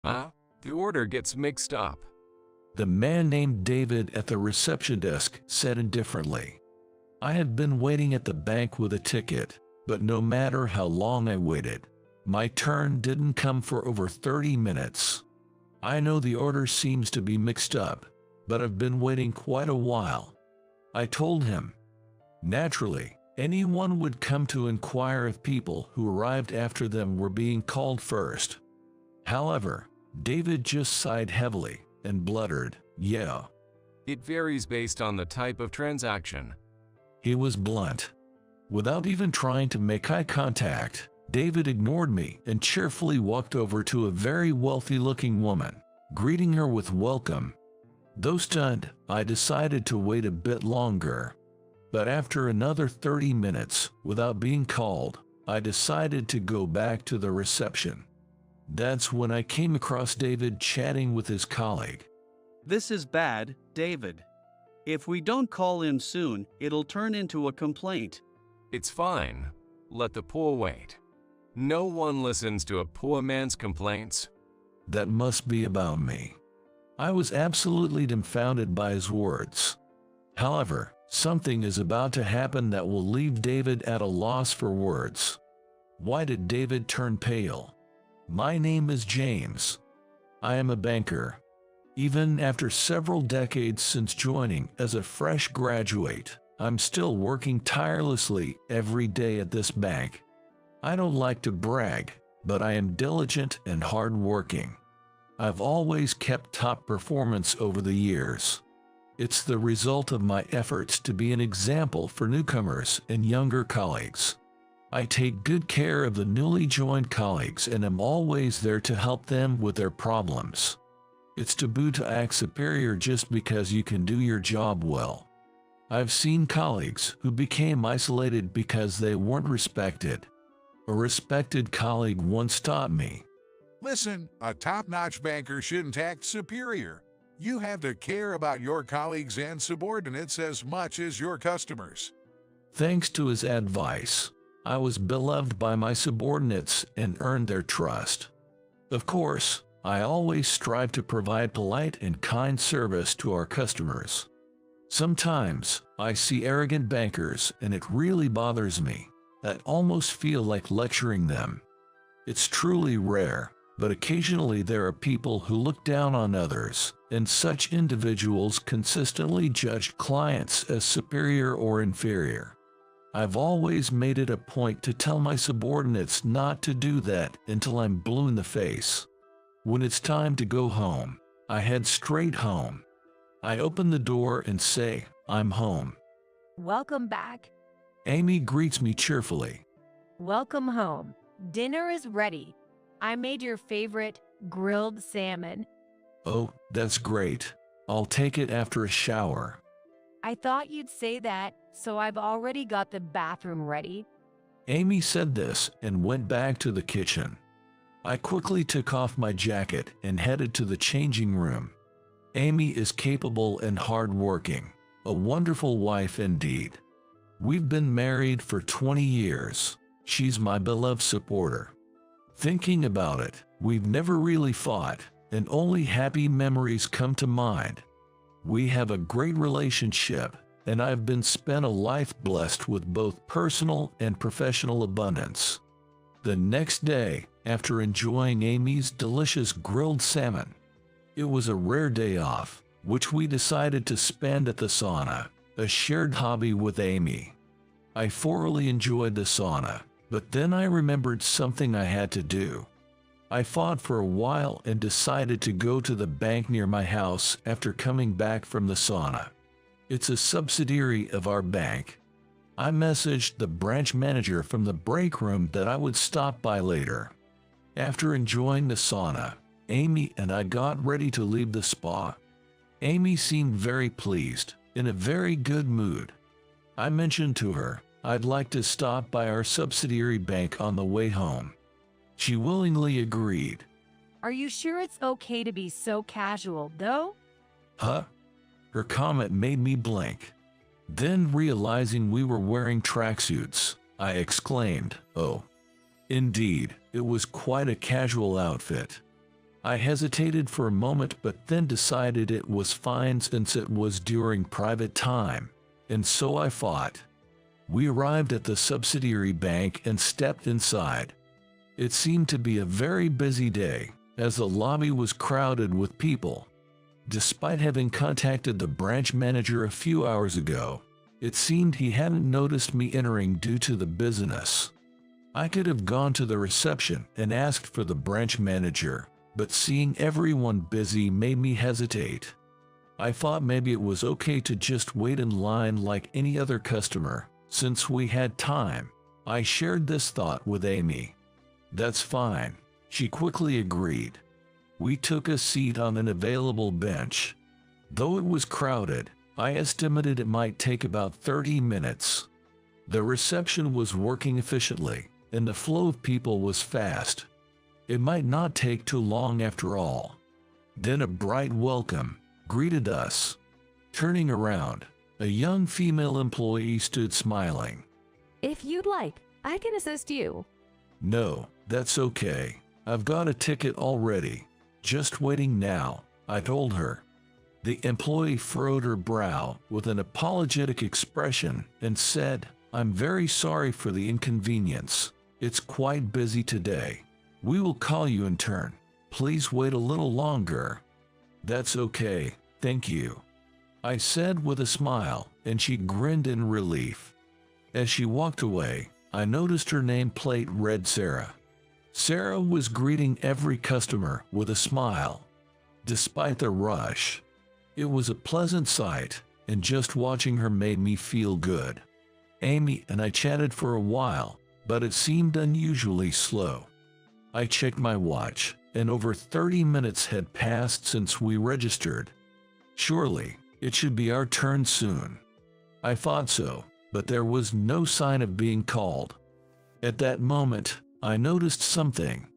The order gets mixed up. The man named David at the reception desk said indifferently. I had been waiting at the bank with a ticket, but no matter how long I waited, my turn didn't come for over 30 minutes. I know the order seems to be mixed up, but I've been waiting quite a while. I told him. Naturally, anyone would come to inquire if people who arrived after them were being called first. However, David just sighed heavily and bluttered, "Yeah." It varies based on the type of transaction. He was blunt. Without even trying to make eye contact, David ignored me and cheerfully walked over to a very wealthy-looking woman, greeting her with welcome. Though stunned, I decided to wait a bit longer. But after another 30 minutes without being called, I decided to go back to the reception. That's when I came across David chatting with his colleague. This is bad, David. If we don't call him soon, it'll turn into a complaint. It's fine. Let the poor wait. No one listens to a poor man's complaints. That must be about me. I was absolutely dumbfounded by his words. However, something is about to happen that will leave David at a loss for words. Why did David turn pale? My name is James. I am a banker. Even after several decades since joining as a fresh graduate, I'm still working tirelessly every day at this bank. I don't like to brag, but I am diligent and hardworking. I've always kept top performance over the years. It's the result of my efforts to be an example for newcomers and younger colleagues. I take good care of the newly joined colleagues and am always there to help them with their problems. It's taboo to act superior just because you can do your job well. I've seen colleagues who became isolated because they weren't respected. A respected colleague once taught me, Listen, a top-notch banker shouldn't act superior. You have to care about your colleagues and subordinates as much as your customers. thanks to his advice, I was beloved by my subordinates and earned their trust. Of course, I always strive to provide polite and kind service to our customers. Sometimes, I see arrogant bankers and it really bothers me. I almost feel like lecturing them. It's truly rare, but occasionally there are people who look down on others, and such individuals consistently judge clients as superior or inferior. I've always made it a point to tell my subordinates not to do that until I'm blue in the face. When it's time to go home, I head straight home. I open the door and say, "I'm home." Welcome back. Amy greets me cheerfully. Welcome home. Dinner is ready. I made your favorite grilled salmon. Oh, that's great. I'll take it after a shower. I thought you'd say that, so I've already got the bathroom ready. Amy said this and went back to the kitchen. I quickly took off my jacket and headed to the changing room. Amy is capable and hardworking, a wonderful wife indeed. We've been married for 20 years. She's my beloved supporter. Thinking about it, we've never really fought, and only happy memories come to mind. We have a great relationship, and I've been spent a life blessed with both personal and professional abundance. The next day, after enjoying Amy's delicious grilled salmon, it was a rare day off, which we decided to spend at the sauna, a shared hobby with Amy. I thoroughly enjoyed the sauna, but then I remembered something I had to do. I fought for a while and decided to go to the bank near my house after coming back from the sauna. It's a subsidiary of our bank. I messaged the branch manager from the break room that I would stop by later. After enjoying the sauna, Amy and I got ready to leave the spa. Amy seemed very pleased, in a very good mood. I mentioned to her I'd like to stop by our subsidiary bank on the way home. She willingly agreed. Are you sure it's okay to be so casual, though? Huh? Her comment made me blink. Then, realizing we were wearing tracksuits, I exclaimed, "Oh." Indeed, it was quite a casual outfit. I hesitated for a moment but then decided it was fine since it was during private time, and so I fought. We arrived at the subsidiary bank and stepped inside. It seemed to be a very busy day, as the lobby was crowded with people. Despite having contacted the branch manager a few hours ago, it seemed he hadn't noticed me entering due to the busyness. I could have gone to the reception and asked for the branch manager, but seeing everyone busy made me hesitate. I thought maybe it was okay to just wait in line like any other customer, since we had time. I shared this thought with Amy. "That's fine," she quickly agreed. We took a seat on an available bench. Though it was crowded, I estimated it might take about 30 minutes. The reception was working efficiently, and the flow of people was fast. It might not take too long after all. Then a bright welcome greeted us. Turning around, a young female employee stood smiling. If you'd like, I can assist you. "No, that's okay. I've got a ticket already. Just waiting now," I told her. The employee furrowed her brow with an apologetic expression and said, "I'm very sorry for the inconvenience. It's quite busy today. We will call you in turn. Please wait a little longer." "That's okay, thank you," I said with a smile, and she grinned in relief. As she walked away, I noticed her nameplate read Sarah. Sarah was greeting every customer with a smile. Despite the rush, it was a pleasant sight, and just watching her made me feel good. Amy and I chatted for a while, but it seemed unusually slow. I checked my watch, and over 30 minutes had passed since we registered. Surely, it should be our turn soon. I thought so, but there was no sign of being called. At that moment, I noticed something.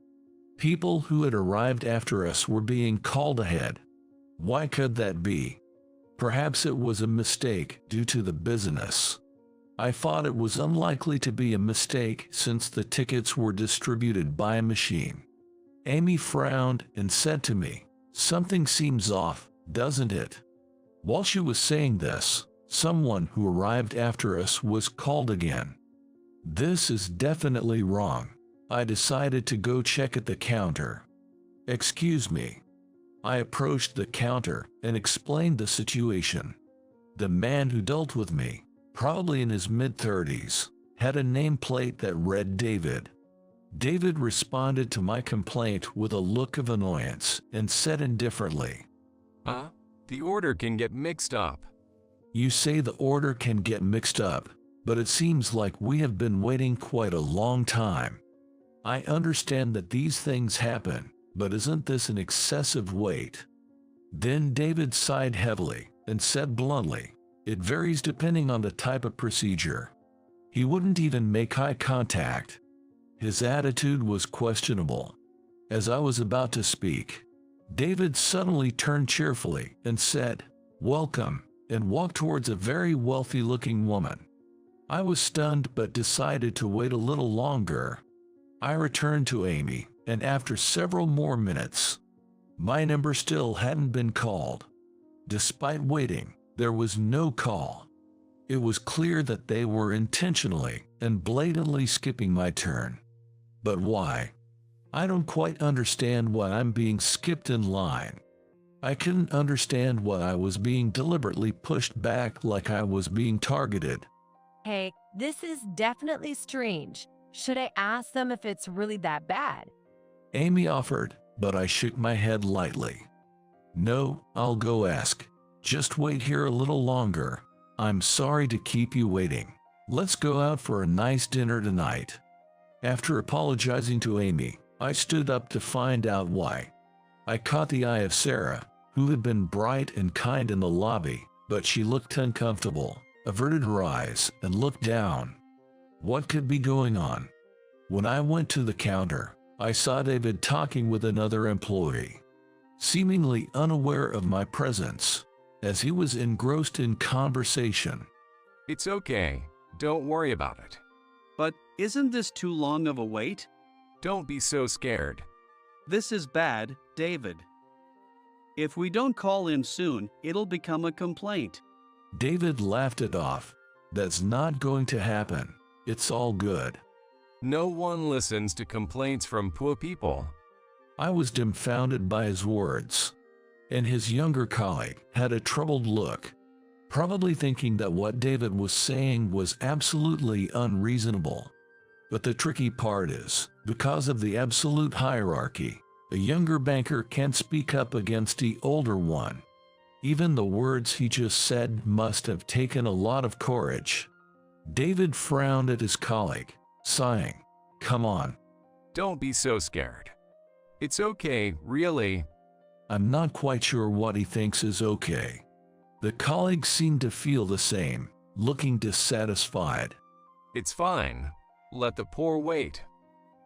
People who had arrived after us were being called ahead. Why could that be? Perhaps it was a mistake due to the busyness. I thought it was unlikely to be a mistake since the tickets were distributed by a machine. Amy frowned and said to me, "Something seems off, doesn't it?" While she was saying this, someone who arrived after us was called again. This is definitely wrong. I decided to go check at the counter. "Excuse me." I approached the counter and explained the situation. The man who dealt with me, probably in his mid-30s, had a nameplate that read David. David responded to my complaint with a look of annoyance and said indifferently, The order can get mixed up." "You say the order can get mixed up, but it seems like we have been waiting quite a long time. I understand that these things happen, but isn't this an excessive wait?" Then David sighed heavily and said bluntly, "It varies depending on the type of procedure." He wouldn't even make eye contact. His attitude was questionable. As I was about to speak, David suddenly turned cheerfully and said, "Welcome," and walked towards a very wealthy-looking woman. I was stunned but decided to wait a little longer. I returned to Amy, and after several more minutes, my number still hadn't been called. Despite waiting, there was no call. It was clear that they were intentionally and blatantly skipping my turn. But why? I don't quite understand why I'm being skipped in line. I couldn't understand why I was being deliberately pushed back like I was being targeted. Hey, this is definitely strange. Should I ask them if it's really that bad? Amy offered, but I shook my head lightly. "No, I'll go ask. Just wait here a little longer. I'm sorry to keep you waiting. Let's go out for a nice dinner tonight." After apologizing to Amy, I stood up to find out why. I caught the eye of Sarah, who had been bright and kind in the lobby, but she looked uncomfortable, averted her eyes, and looked down. What could be going on? When I went to the counter, I saw David talking with another employee, seemingly unaware of my presence, as he was engrossed in conversation. "It's okay. Don't worry about it. But isn't this too long of a wait? Don't be so scared. This is bad, David. If we don't call in soon, it'll become a complaint. David laughed it off. That's not going to happen. It's all good. No one listens to complaints from poor people. I was dumbfounded by his words, and his younger colleague had a troubled look, probably thinking that what David was saying was absolutely unreasonable. But the tricky part is, because of the absolute hierarchy, a younger banker can't speak up against the older one. Even the words he just said must have taken a lot of courage. David frowned at his colleague, sighing, "Come on." Don't be so scared. It's okay, really. I'm not quite sure what he thinks is okay. The colleague seemed to feel the same, looking dissatisfied. It's fine. Let the poor wait.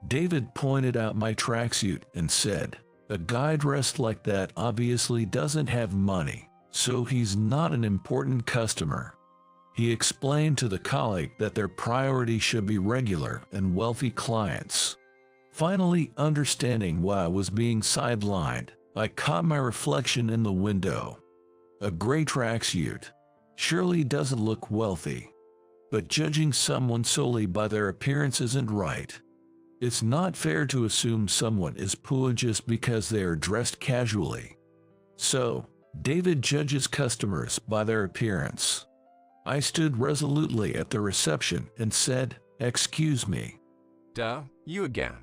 David pointed out my tracksuit and said, "A guy dressed like that obviously doesn't have money, so he's not an important customer." He explained to the colleague that their priority should be regular and wealthy clients. Finally understanding why I was being sidelined, I caught my reflection in the window. A gray tracksuit surely doesn't look wealthy. But judging someone solely by their appearance isn't right. It's not fair to assume someone is poor just because they are dressed casually. So, David judges customers by their appearance. I stood resolutely at the reception and said, "Excuse me." Duh, you again.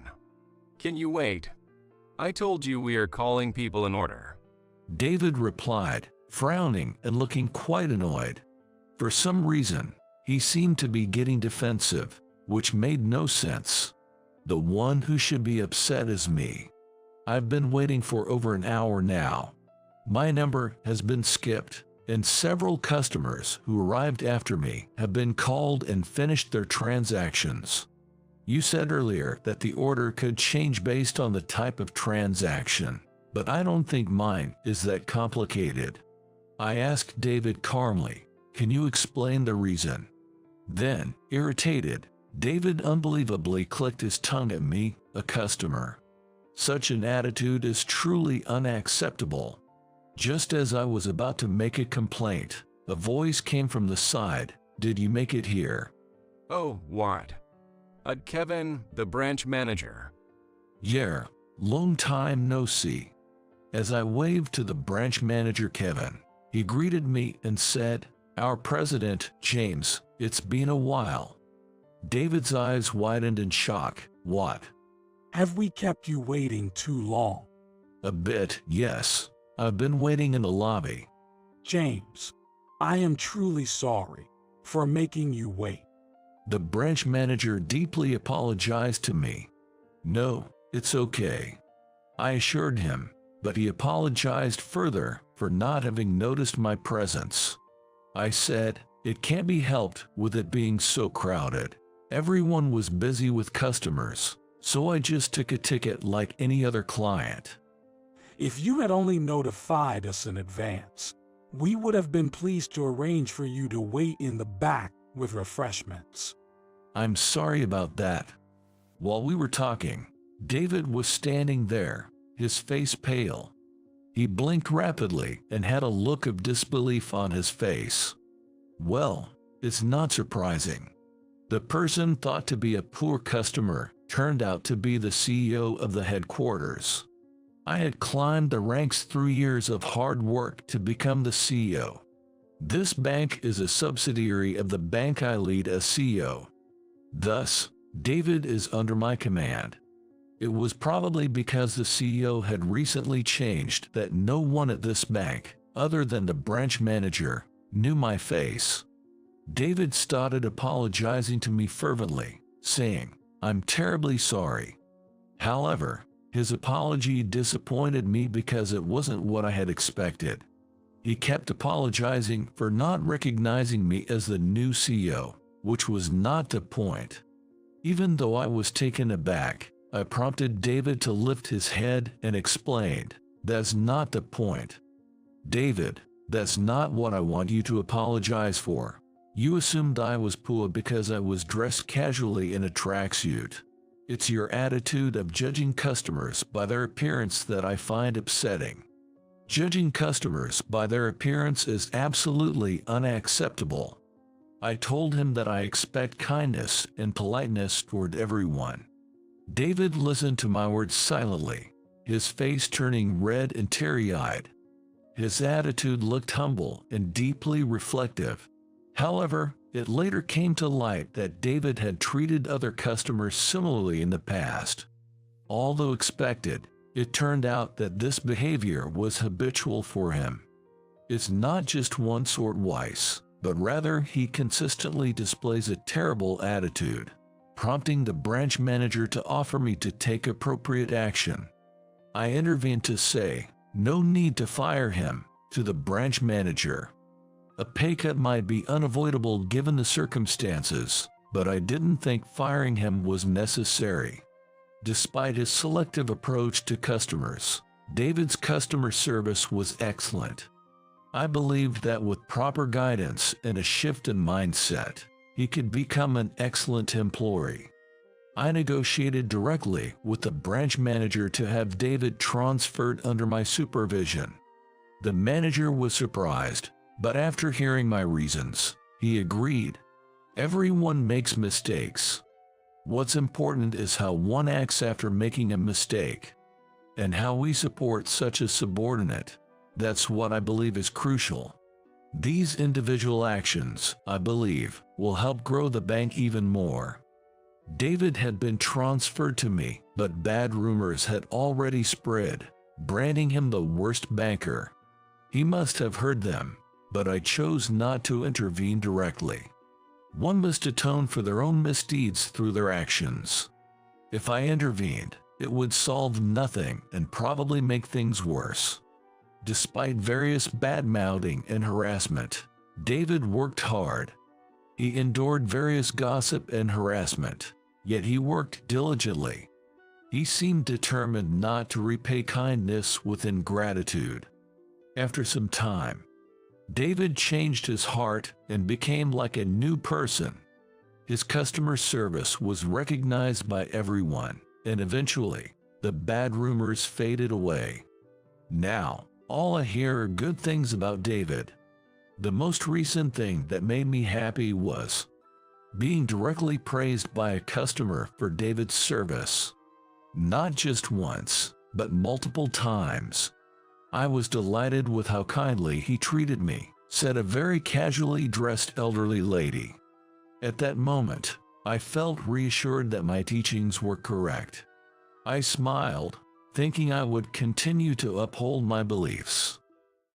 Can you wait? I told you we are calling people in order. David replied, frowning and looking quite annoyed. For some reason, he seemed to be getting defensive, which made no sense. The one who should be upset is me. I've been waiting for over an hour now. My number has been skipped, and several customers who arrived after me have been called and finished their transactions. You said earlier that the order could change based on the type of transaction, but I don't think mine is that complicated. I asked David calmly, "Can you explain the reason?" Then, irritated, David unbelievably clicked his tongue at me, a customer. Such an attitude is truly unacceptable. Just as I was about to make a complaint, a voice came from the side. "Did you make it here?" Oh, what? Kevin, the branch manager. "Yeah, long time no see." As I waved to the branch manager Kevin, he greeted me and said, "Our president, James, it's been a while." David's eyes widened in shock. "What?" Have we kept you waiting too long? "A bit, yes. I've been waiting in the lobby." James, I am truly sorry for making you wait. The branch manager deeply apologized to me. "No, it's okay," I assured him, but he apologized further for not having noticed my presence. I said, "It can't be helped with it being so crowded. Everyone was busy with customers, so I just took a ticket like any other client." If you had only notified us in advance, we would have been pleased to arrange for you to wait in the back with refreshments. "I'm sorry about that." While we were talking, David was standing there, his face pale. He blinked rapidly and had a look of disbelief on his face. Well, it's not surprising. The person thought to be a poor customer turned out to be the CEO of the headquarters. I had climbed the ranks through years of hard work to become the CEO. This bank is a subsidiary of the bank I lead as CEO. Thus, David is under my command. It was probably because the CEO had recently changed that no one at this bank, other than the branch manager, knew my face. David started apologizing to me fervently, saying, "I'm terribly sorry." However, his apology disappointed me because it wasn't what I had expected. He kept apologizing for not recognizing me as the new CEO, which was not the point. Even though I was taken aback, I prompted David to lift his head and explained, "That's not the point. David, that's not what I want you to apologize for. You assumed I was poor because I was dressed casually in a tracksuit. It's your attitude of judging customers by their appearance that I find upsetting. Judging customers by their appearance is absolutely unacceptable. I told him that I expect kindness and politeness toward everyone. David listened to my words silently, his face turning red and teary-eyed. His attitude looked humble and deeply reflective. However, it later came to light that David had treated other customers similarly in the past. Although expected, it turned out that this behavior was habitual for him. It's not just once or twice, but rather he consistently displays a terrible attitude, prompting the branch manager to offer me to take appropriate action. I intervened to say, "No need to fire him," to the branch manager. A pay cut might be unavoidable given the circumstances, but I didn't think firing him was necessary. Despite his selective approach to customers, David's customer service was excellent. I believed that with proper guidance and a shift in mindset, he could become an excellent employee. I negotiated directly with the branch manager to have David transferred under my supervision. The manager was surprised, but after hearing my reasons, he agreed. Everyone makes mistakes. What's important is how one acts after making a mistake, and how we support such a subordinate. That's what I believe is crucial. These individual actions, I believe, will help grow the bank even more. David had been transferred to me, but bad rumors had already spread, branding him the worst banker. He must have heard them, but I chose not to intervene directly. One must atone for their own misdeeds through their actions. If I intervened, it would solve nothing and probably make things worse. Despite various bad-mouthing and harassment, David worked hard. He endured various gossip and harassment, yet he worked diligently. He seemed determined not to repay kindness with ingratitude. After some time, David changed his heart and became like a new person. His customer service was recognized by everyone, and eventually, the bad rumors faded away. Now, all I hear are good things about David. The most recent thing that made me happy was being directly praised by a customer for David's service. Not just once, but multiple times. I was delighted with how kindly he treated me, said a very casually dressed elderly lady. At that moment, I felt reassured that my teachings were correct. I smiled, thinking I would continue to uphold my beliefs.